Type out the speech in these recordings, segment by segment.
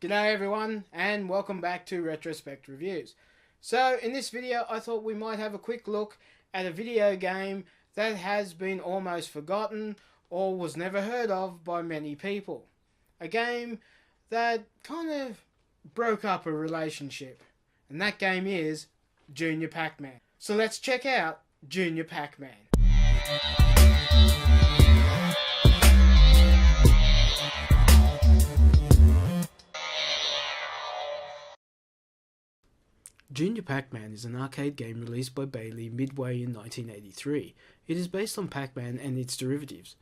G'day everyone, and welcome back to Retrospectreviews. So in this video I thought we might have a quick look at a video game that has been almost forgotten or was never heard of by many people. A game that kind of broke up a relationship, and that game is Junior Pac-Man. So let's check out Junior Pac-Man. Junior Pac-Man is an arcade game released by Bailey midway in 1983. It is based on Pac-Man and its derivatives,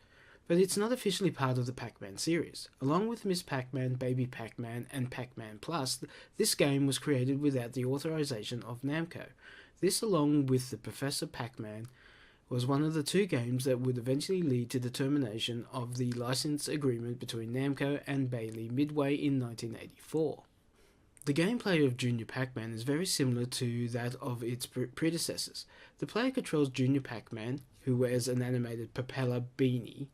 but it's not officially part of the Pac-Man series. Along with Miss Pac-Man, Baby Pac-Man, and Pac-Man Plus, this game was created without the authorization of Namco. This, along with the Professor Pac-Man, was one of the two games that would eventually lead to the termination of the license agreement between Namco and Bailey midway in 1984. The gameplay of Junior Pac-Man is very similar to that of its predecessors. The player controls Junior Pac-Man, who wears an animated propeller beanie,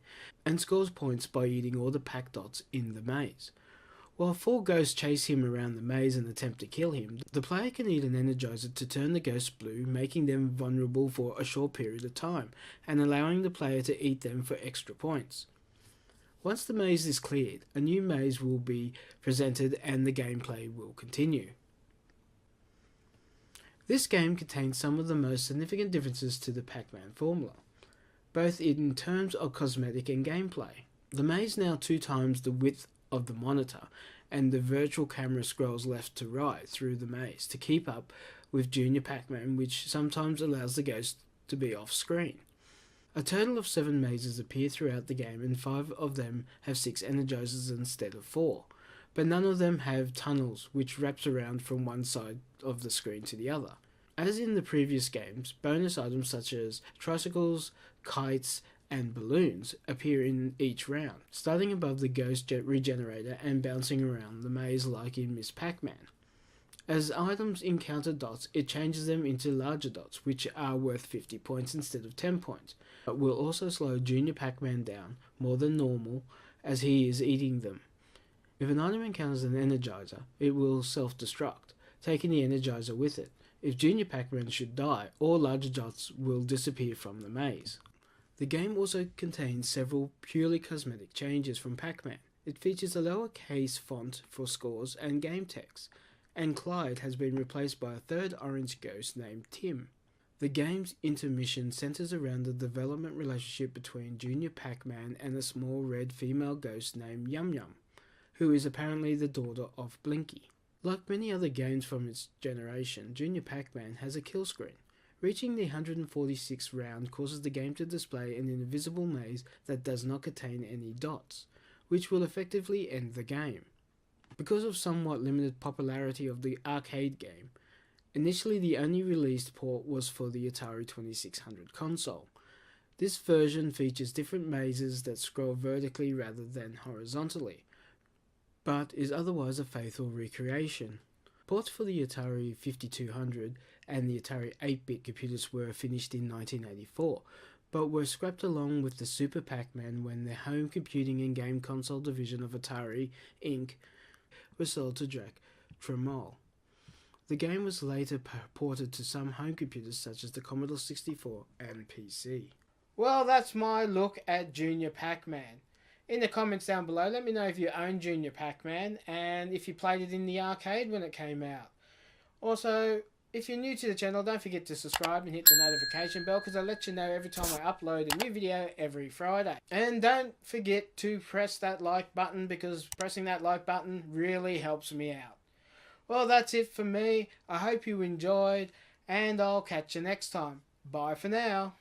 and scores points by eating all the Pac dots in the maze. While four ghosts chase him around the maze and attempt to kill him, the player can eat an energizer to turn the ghosts blue, making them vulnerable for a short period of time, and allowing the player to eat them for extra points. Once the maze is cleared, a new maze will be presented and the gameplay will continue. This game contains some of the most significant differences to the Pac-Man formula, both in terms of cosmetic and gameplay. The maze now 2 times the width of the monitor, and the virtual camera scrolls left to right through the maze to keep up with Junior Pac-Man, which sometimes allows the ghost to be off screen. A total of 7 mazes appear throughout the game, and 5 of them have 6 energizers instead of 4, but none of them have tunnels which wraps around from one side of the screen to the other. As in the previous games, bonus items such as tricycles, kites, and balloons appear in each round, starting above the ghost regenerator and bouncing around the maze like in Miss Pac-Man. As items encounter dots, it changes them into larger dots, which are worth 50 points instead of 10 points, but will also slow Junior Pac-Man down more than normal as he is eating them. If an item encounters an energizer, it will self-destruct, taking the energizer with it. If Junior Pac-Man should die, all larger dots will disappear from the maze. The game also contains several purely cosmetic changes from Pac-Man. It features a lowercase font for scores and game text, and Clyde has been replaced by a third orange ghost named Tim. The game's intermission centers around the development relationship between Junior Pac-Man and a small red female ghost named Yum Yum, who is apparently the daughter of Blinky. Like many other games from its generation, Junior Pac-Man has a kill screen. Reaching the 146th round causes the game to display an invisible maze that does not contain any dots, which will effectively end the game. Because of somewhat limited popularity of the arcade game, initially the only released port was for the Atari 2600 console. This version features different mazes that scroll vertically rather than horizontally, but is otherwise a faithful recreation. Ports for the Atari 5200 and the Atari 8-bit computers were finished in 1984, but were scrapped along with the Super Pac-Man when the home computing and game console division of Atari, Inc. was sold to Jack Tramiel. The game was later ported to some home computers such as the Commodore 64 and PC. Well, that's my look at Junior Pac-Man. In the comments down below, let me know if you own Junior Pac-Man and if you played it in the arcade when it came out. Also, if you're new to the channel, don't forget to subscribe and hit the notification bell because I'll let you know every time I upload a new video every Friday. And don't forget to press that like button because pressing that like button really helps me out. Well, that's it for me. I hope you enjoyed and I'll catch you next time. Bye for now.